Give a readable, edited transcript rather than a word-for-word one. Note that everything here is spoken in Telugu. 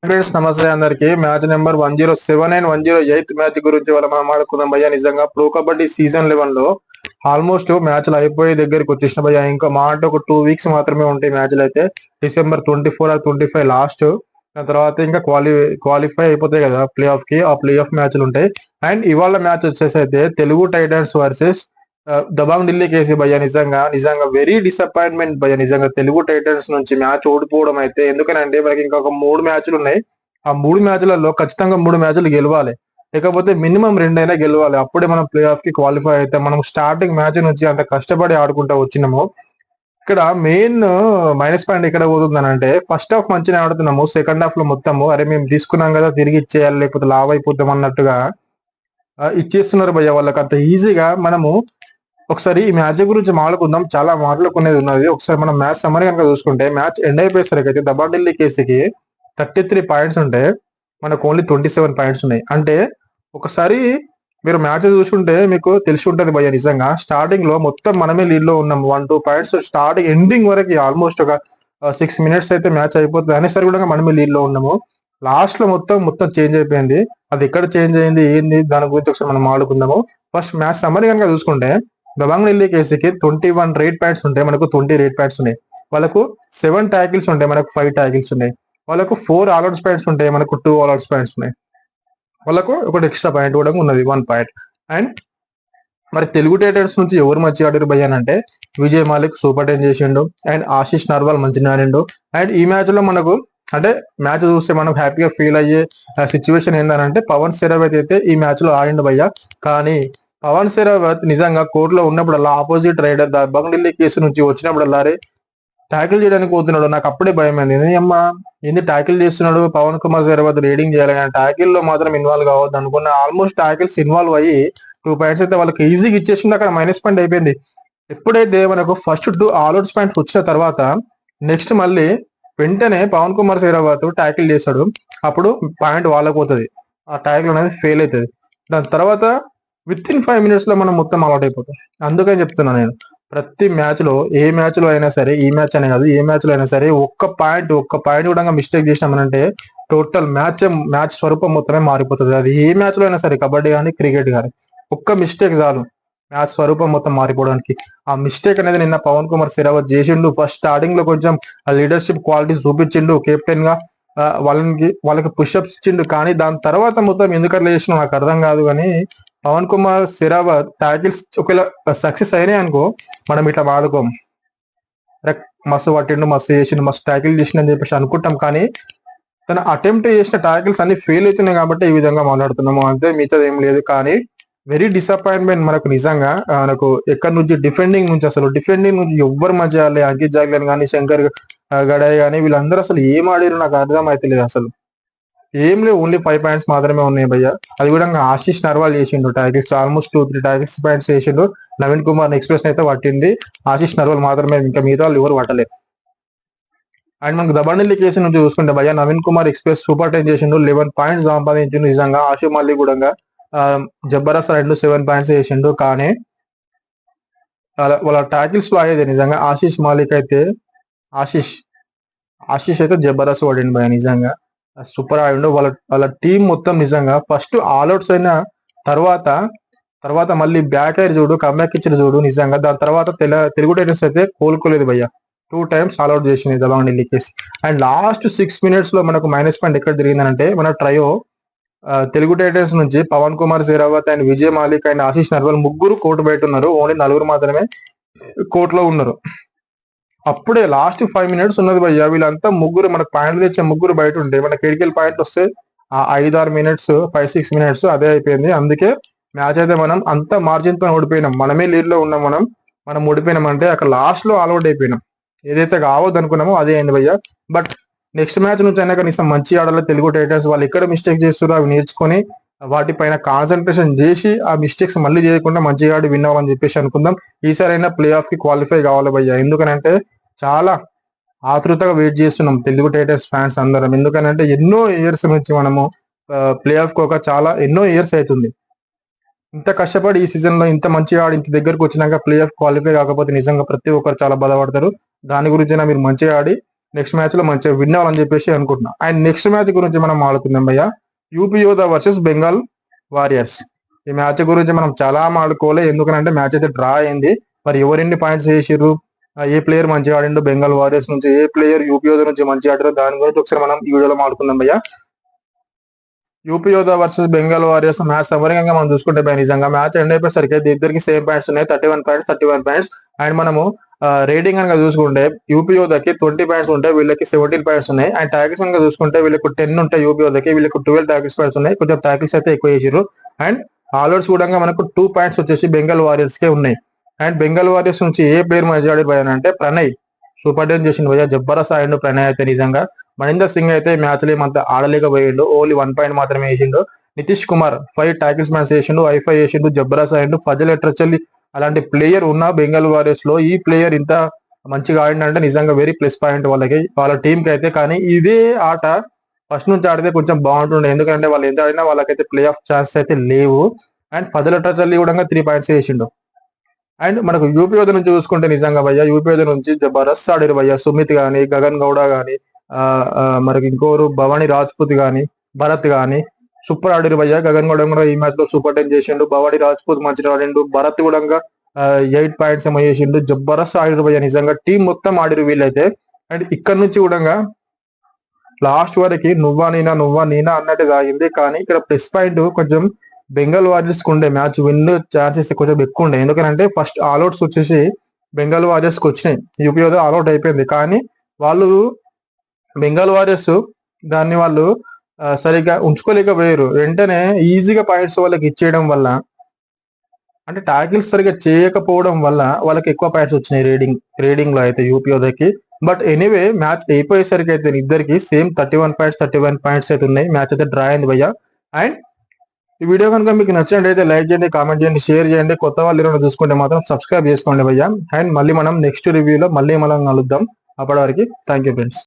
ఫ్రెండ్స్ నమస్తే అందరికి. మ్యాచ్ నెంబర్ 107 అండ్ 108 మ్యాచ్ గురించి మనం మాట్లాడుకుందాం భయ్యా. నిజంగా ప్రో కబడ్డీ సీజన్ 11 లో ఆల్మోస్ట్ మ్యాచ్లు అయిపోయే దగ్గరికి వచ్చేసిన భయ్యా. ఇంకా మా అంటే ఒక 2 వీక్స్ మాత్రమే ఉంటాయి మ్యాచ్లు అయితే. December 24 or 25 last. దాని తర్వాత ఇంకా క్వాలిఫై అయిపోతాయి కదా ప్లే ఆఫ్ కి. ఆ ప్లే ఆఫ్ మ్యాచ్లు ఉంటాయి. అండ్ ఇవాళ మ్యాచ్ వచ్చేసి అయితే Telugu Titans versus Dabang Delhi K C. నిజంగా నిజంగా వెరీ డిసప్పాయింట్మెంట్ భయ్యా. నిజంగా తెలుగు టైటన్స్ నుంచి మ్యాచ్ ఓడిపోవడం అయితే. ఎందుకనంటే మనకి ఇంకా ఒక 3 మ్యాచ్లు ఉన్నాయి. ఆ 3 మ్యాచ్లలో ఖచ్చితంగా 3 మ్యాచ్లు గెలవాలి. లేకపోతే మినిమం 2 అయినా గెలవాలి. అప్పుడే మనం ప్లే ఆఫ్ కి క్వాలిఫై అయితే. మనం స్టార్టింగ్ మ్యాచ్ నుంచి అంత కష్టపడి ఆడుకుంటా వచ్చినాము. ఇక్కడ మెయిన్ మైనస్ పాయింట్ ఎక్కడ పోతుందని అంటే, ఫస్ట్ హాఫ్ మంచిగా ఆడుతున్నాము. సెకండ్ హాఫ్ లో మొత్తము అరే మేము తీసుకున్నాం కదా తిరిగి ఇచ్చేయాలి లేకపోతే లావ్ అయిపోతాం అన్నట్టుగా ఇచ్చేస్తున్నారు భయ్య. వాళ్ళకి అంత ఈజీగా మనము ఒకసారి ఈ మ్యాచ్ గురించి మాట్లాడుకుందాం. చాలా మాట్లాడుకునేది ఉన్నది. ఒకసారి మనం మ్యాచ్ సమ్మర్ కనుక చూసుకుంటే, మ్యాచ్ ఎండ్ అయిపోయేసరికి అయితే దబాంగ్ ఢిల్లీ కేసీకి 33 పాయింట్స్ ఉంటే మనకు ఓన్లీ 27 పాయింట్స్ ఉన్నాయి. అంటే ఒకసారి మీరు మ్యాచ్ చూసుకుంటే మీకు తెలిసి ఉంటది భయ్య. నిజంగా స్టార్టింగ్ లో మొత్తం మనమే లీడ్ లో ఉన్నాం. 1-2 పాయింట్స్ స్టార్టింగ్ ఎండింగ్ వరకు ఆల్మోస్ట్ ఒక 6 మినిట్స్ అయితే మ్యాచ్ అయిపోతుంది అనేసరి కూడా మనమే లీడ్ లో ఉన్నాము. లాస్ట్ లో మొత్తం చేంజ్ అయిపోయింది. అది ఎక్కడ చేంజ్ అయింది ఏంది దాని గురించి ఒకసారి మనం మాట్లాడుకుందాము. ఫస్ట్ మ్యాచ్ సమ్మర్ కనుక చూసుకుంటే, దబాంగ్ ఢిల్లీ కేసీకి 21 రేట్ ప్యాడ్స్ ఉంటాయి, మనకు 20 రేట్ ప్యాడ్స్ ఉన్నాయి. వాళ్ళకు 7 ట్యాకిల్స్ ఉంటాయి, మనకు 5 ట్యాకిల్స్ ఉన్నాయి. వాళ్ళకు 4 ఆల్అౌట్స్ పాయింట్స్ ఉంటాయి, మనకు 2 ఆల్అౌట్స్ పాయింట్స్ ఉన్నాయి. వాళ్ళకు ఒకటి ఎక్స్ట్రా పాయింట్ కూడా ఉన్నది, 1 పాయింట్. అండ్ మరి తెలుగు టైటన్స్ నుంచి ఎవరు మంచిగా ఆడారు భయ్య అంటే, విజయ్ మాలిక్ సూపర్ 10 చేసిండు. అండ్ ఆశీష్ నర్వాల్ మంచిగా ఆడిండు. అండ్ ఈ మ్యాచ్ లో మనకు అంటే మ్యాచ్ చూస్తే మనం హ్యాపీగా ఫీల్ అయ్యే సిచ్యువేషన్ ఏంటంటే, పవన్ శరావత్ అయితే ఈ మ్యాచ్ లో ఆడిండు భయ్య. కానీ పవన్ శరావత్ నిజంగా కోర్టులో ఉన్నప్పుడల్లా ఆపోజిట్ రైడర్ దబాంగ్ ఢిల్లీ కేసు నుంచి వచ్చినప్పుడల్లా అరే ట్యాకిల్ చేయడానికి పోతున్నాడు. నాకు అప్పుడే భయం అయింది. అమ్మా ఏంది ట్యాకిల్ చేస్తున్నాడు పవన్ కుమార్ శరావత్, రీడింగ్ చేయాలి కానీ ట్యాకిల్ లో మాత్రం ఇన్వాల్వ్ కావద్దు అనుకున్న. ఆల్మోస్ట్ ట్యాకిల్స్ ఇన్వాల్వ్ అయ్యి 2 పాయింట్స్ అయితే వాళ్ళకి ఈజీగా ఇచ్చేసింది. అక్కడ మైనస్ పాయింట్ అయిపోయింది. ఎప్పుడైతే మనకు ఫస్ట్ 2 ఆల్అౌట్స్ పాయింట్స్ వచ్చిన తర్వాత నెక్స్ట్ మళ్ళీ వెంటనే పవన్ కుమార్ శరావత్ ట్యాకిల్ చేశాడు. అప్పుడు పాయింట్ వాళ్ళకు పోతుంది. ఆ ట్యాకిల్ అనేది ఫెయిల్ అవుతుంది. దాని తర్వాత విత్ ఇన్ 5 మినిట్స్ లో మనం మొత్తం అవుట్ అయిపోతాం. అందుకని చెప్తున్నా నేను, ప్రతి మ్యాచ్ లో ఏ మ్యాచ్ లో అయినా సరే, ఈ మ్యాచ్ అనే కాదు ఏ మ్యాచ్ లో అయినా సరే ఒక్క పాయింట్ కూడా మిస్టేక్ చేసినామనంటే టోటల్ మ్యాచ్ స్వరూపం మొత్తమే మారిపోతుంది. అది ఏ మ్యాచ్ లో అయినా సరే, కబడ్డీ కానీ క్రికెట్ కానీ. ఒక్క మిస్టేక్ చాలు మ్యాచ్ స్వరూపం మొత్తం మారిపోవడానికి. ఆ మిస్టేక్ అనేది నిన్న పవన్ కుమార్ శరావత్ చేసిండు. ఫస్ట్ స్టార్టింగ్ లో కొంచెం లీడర్షిప్ క్వాలిటీస్ చూపించిండు కెప్టెన్ గా. వాళ్ళకి పుషప్స్ ఇచ్చిండు. కానీ దాని తర్వాత మొత్తం ఎందుకు అట్లా చేసినా నాకు అర్థం కాదు. కానీ పవన్ కుమార్ శరావత్ ట్యాకిల్స్ ఒకవేళ సక్సెస్ అయినాయి అనుకో, మనం ఇట్లా వాడుకోం. మస్తు పట్టిండు, మస్తు చేసిండు, మస్తు ట్యాకిల్ చేసిండు అని చెప్పేసి అనుకుంటాం. కానీ తన అటెంప్ట్ చేసిన ట్యాకిల్స్ అన్ని ఫెయిల్ అవుతున్నాయి కాబట్టి ఈ విధంగా మాట్లాడుతున్నాము అంతే, మిగతాది ఏం లేదు. కానీ వెరీ డిసప్పాయింట్మెంట్ మనకు నిజంగా. మనకు ఎక్కడి నుంచి డిఫెండింగ్ నుంచి ఎవ్వరు మంచిగా ఆడలే. అంకిత్ జాగ్లన్ కానీ, శంకర్ గడాయ్ కానీ, వీళ్ళందరూ అసలు ఏం ఆడారు నాకు అర్థం అవుతలేదు. అసలు ఏం లేవు, ఓన్లీ 5 పాయింట్స్ మాత్రమే ఉన్నాయి భయ్య. అది కూడా ఆశీష్ నర్వాల్ చేసిండు ట్యాకిల్స్. ఆల్మోస్ట్ 2-3 ట్యాకిల్స్ పాయింట్స్ చేసిండు. నవీన్ కుమార్ ఎక్స్ప్రెస్ అయితే పట్టింది, ఆశీష్ నర్వాల్ మాత్రమే. ఇంకా మిగతా వాళ్ళు ఎవరు పట్టలేదు. అండ్ మనకు దబాంగ్ ఢిల్లీ కేసు నుంచి చూసుకుంటే భయ్య, నవీన్ కుమార్ ఎక్స్ప్రెస్ సూపర్ 10 చేసిండు, 11 పాయింట్స్ సంపాదించిండు. నిజంగా ఆశు మళ్ళీ కూడా జబర్దస్త్ రైడ్ 7 పాయింట్స్ చేసిండు. కానీ వాళ్ళ ట్యాకిల్స్ లో అయ్యేది నిజంగా. ఆశీష్ ఆశీష్ అయితే జబర్దస్త్ పడిండు భయ. నిజంగా సూపర్ ఆడిండు. వాళ్ళ టీం మొత్తం నిజంగా ఫస్ట్ ఆల్అౌట్స్ అయిన తర్వాత తర్వాత మళ్ళీ బ్యాక్ అయిర్ చూడు, కమ్బ్యాక్ ఇచ్చిన చూడు నిజంగా. దాని తర్వాత తెలుగు టైటన్స్ అయితే కోలుకోలేదు భయ్య. 2 టైమ్స్ ఆల్అౌట్ చేసింది Dabangg Delhi case. And last 6 minutes లో మనకు మైనస్ పాయింట్ ఎక్కడ జరిగిందంటే, మన ట్రయో తెలుగు టైటన్స్ నుంచి పవన్ కుమార్ శరావత్ అండ్ విజయ్ మాలిక్ అండ్ ఆశీష్ నర్వాల్ ముగ్గురు కోర్టు బయట ఉన్నారు. ఓన్లీ 4 మాత్రమే కోర్టులో ఉన్నారు. అప్పుడే లాస్ట్ 5 మినిట్స్ ఉన్నది భయ్య. వీళ్ళంతా ముగ్గురు మనకు పాయింట్లు తెచ్చే ముగ్గురు బయట ఉంటే మనకి ఎడికెళ్ళి పాయింట్లు వస్తే ఆ 5-6 మినిట్స్ 5-6 మినిట్స్ అదే అయిపోయింది. అందుకే మ్యాచ్ అయితే మనం అంత మార్జిన్ తో ఓడిపోయినాం. మనమే లీడ్ లో ఉన్నాం. మనం ఓడిపోయినాం అంటే అక్కడ లాస్ట్ లో ఆల్అౌట్ అయిపోయినాం. ఏదైతే కావద్దు అనుకున్నామో అదే అయింది భయ్య. బట్ నెక్స్ట్ మ్యాచ్ నుంచి అయినా కనీసం మంచి ఆడాలి తెలుగు టైటన్స్. వాళ్ళు ఎక్కడ మిస్టేక్ చేస్తారో అవి నేర్చుకొని వాటిపైన కాన్సన్ట్రేషన్ చేసి ఆ మిస్టేక్స్ మళ్ళీ చేయకుండా మంచిగా ఆడి విన్ అవ్వాలని చెప్పేసి అనుకుందాం. ఈసారి అయినా ప్లే ఆఫ్ కి క్వాలిఫై కావాలి భయ్య. ఎందుకనంటే చాలా ఆతృతగా వెయిట్ చేస్తున్నాం తెలుగు టైటన్స్ ఫ్యాన్స్ అందరం. ఎందుకనంటే ఎన్నో ఇయర్స్ నుంచి మనము ప్లే ఆఫ్ కోక ఎన్నో ఇయర్స్ అవుతుంది. ఇంత కష్టపడి ఈ సీజన్ లో ఇంత మంచిగా ఆడి ఇంత దగ్గరకు వచ్చినాక ప్లే ఆఫ్ క్వాలిఫై కాకపోతే నిజంగా ప్రతి ఒక్కరు చాలా బాధపడతారు. దాని గురించి మీరు మంచిగా ఆడి నెక్స్ట్ మ్యాచ్ లో మంచిగా విన్ అవ్వాలని చెప్పేసి అనుకుంటున్నా. అండ్ నెక్స్ట్ మ్యాచ్ గురించి మనం ఆడుకుందాం భయ్య, యూపీ యోధా వర్సెస్ బెంగాల్ వారియర్స్. ఈ మ్యాచ్ గురించి మనం చాలా ఆడుకోవాలి, ఎందుకంటే మ్యాచ్ అయితే డ్రా అయింది. మరి ఎవరెన్ని పాయింట్స్ చేసిర్రు, ఏ ప్లేయర్ మంచిగా ఆడిండు బెంగాల్ వారియర్స్ నుంచి, ఏ ప్లేయర్ యూపీ యోధా నుంచి మంచిగా ఆడారు, దాని గురించి ఒకసారి మనం ఈ వీడియోలో ఆడుకుందాం భయ్య. యూపీ యోధా వర్సెస్ బెంగాల్ వారియర్స్ మ్యాచ్ సమరంగా మనం చూసుకుంటే భయ నిజంగా మ్యాచ్ ఎండ్ అయిపోయేసరికి ఇద్దరికి సేమ్ పాయింట్స్ ఉన్నాయి, 31 పాయింట్స్. అండ్ మనము రేటింగ్ కనుక చూసుకుంటే యూపీ యోధాకి 20 పాయింట్స్ ఉంటాయి, వీళ్ళకి 17 పాయింట్స్ ఉన్నాయి. అండ్ ట్యాకిల్స్ కనుక చూసుకుంటే వీళ్ళకి 10 ఉంటాయి యూపీ యోధాకి, వీళ్ళకి 12 ట్యాకిల్స్ పాయింట్స్ ఉన్నాయి. కొంచెం ట్యాకిల్స్ అయితే ఎక్కువ చేసారు. అండ్ ఆల్అౌట్స్ కూడా మనకు 2 పాయింట్స్ వచ్చేసి బెంగాల్ వారియర్స్ కే ఉన్నాయి. అండ్ బెంగాల్ వారియర్స్ నుంచి ఏ ప్లేయర్ మంచిగా ఆడి భయ అంటే ప్రణయ్ సూపర్ డేన్ చేసిండు భయ్య, జబర్దస్త్ ఆడిండు ప్రణయ్ అయితే నిజంగా. మహేందర్ సింగ్ అయితే మ్యాచ్ లో ఏమంతా ఆడలేకపోయిండు, ఓన్లీ 1 పాయింట్ మాత్రమే వేసిండు. నితీష్ కుమార్ 5 ట్యాకిల్స్ మ్యాచ్ చేసిండు, ఐ5 చేసిండు, జబర్దస్త్ ఆడిండు. ఫజల్ ఎట్రచల్లి అలాంటి ప్లేయర్ ఉన్న బెంగాల్ వారియర్స్ లో ఈ ప్లేయర్ ఇంత మంచిగా ఆడిందంటే నిజంగా వెరీ ప్లస్ పాయింట్ వాళ్ళకి, వాళ్ళ టీం కి అయితే. కానీ ఇదే ఆట ఫస్ట్ నుంచి ఆడితే కొంచెం బాగుంటుండే, ఎందుకంటే వాళ్ళు ఎంత ఆడినా వాళ్ళకైతే ప్లే ఆఫ్ ఛాన్స్ అయితే లేవు. అండ్ ఫజల్ ఎట్రచల్లి కూడా 3 పాయింట్స్ చేసిండు. అండ్ మనకు యూపీ యోధ నుంచి చూసుకుంటే నిజంగా భయ్య, యూపీ యోధ నుంచి జబర్దస్త్ ఆడారు భయ్య. సుమిత్ గాని, గగన్ గౌడ గాని, మనకి ఇంకోరు భవానీ రాజ్పూత్ గాని, భరత్ గాని సూపర్ ఆడిరు భయ్య. గగన్ గౌడ కూడా ఈ మ్యాచ్ లో సూపర్ 10 చేసిండు, భవానీ రాజ్పూత్ మంచిగా ఆడిండు, భరత్ కూడా 8 పాయింట్స్ ఏమో చేసిండు. జబర్దస్త్ ఆడిరు భయ్య నిజంగా, టీం మొత్తం ఆడిరు వీళ్ళైతే. అండ్ ఇక్కడ నుంచి కూడా లాస్ట్ వరకు నువ్వా నేనా అన్నట్టు సాగింది. కానీ ఇక్కడ ప్లస్ పాయింట్ కొంచెం బెంగాల్ వారియర్స్ కు ఉండే, మ్యాచ్ విన్ ఛాన్సెస్ కొంచెం ఎక్కువ ఉండే. ఎందుకంటే ఫస్ట్ ఆల్అౌట్స్ వచ్చేసి బెంగాల్ వారియర్స్ కి వచ్చినాయి, యూపీ యోధా ఆల్అౌట్ అయిపోయింది. కానీ వాళ్ళు బెంగాల్ వారియర్స్ దాన్ని వాళ్ళు సరిగ్గా ఉంచుకోలేకపోయారు. వెంటనే ఈజీగా పాయింట్స్ వాళ్ళకి ఇచ్చేయడం వల్ల, అంటే టాకిల్స్ సరిగ్గా చేయకపోవడం వల్ల వాళ్ళకి ఎక్కువ పాయింట్స్ వచ్చినాయి రీడింగ్ లో అయితే యూపీ యోధాకి. బట్ ఎనీవే మ్యాచ్ అయిపోయేసరికి అయితే ఇద్దరికి సేమ్ 31 పాయింట్స్ అయితే ఉన్నాయి. మ్యాచ్ అయితే డ్రా అయింది భయ్య. అండ్ ఈ వీడియో కనుక మీకు నచ్చినట్లయితే లైక్ చేయండి, కామెంట్ చేయండి, షేర్ చేయండి. కొత్త వాళ్ళు ఏమైనా చూసుకుంటే మాత్రం సబ్స్క్రైబ్ చేసుకోండి భయ్య. అండ్ మళ్ళీ మనం నెక్స్ట్ రివ్యూలో మళ్ళీ మనం కలుద్దాం. అప్పటి వరకు థ్యాంక్ యూ ఫ్రెండ్స్.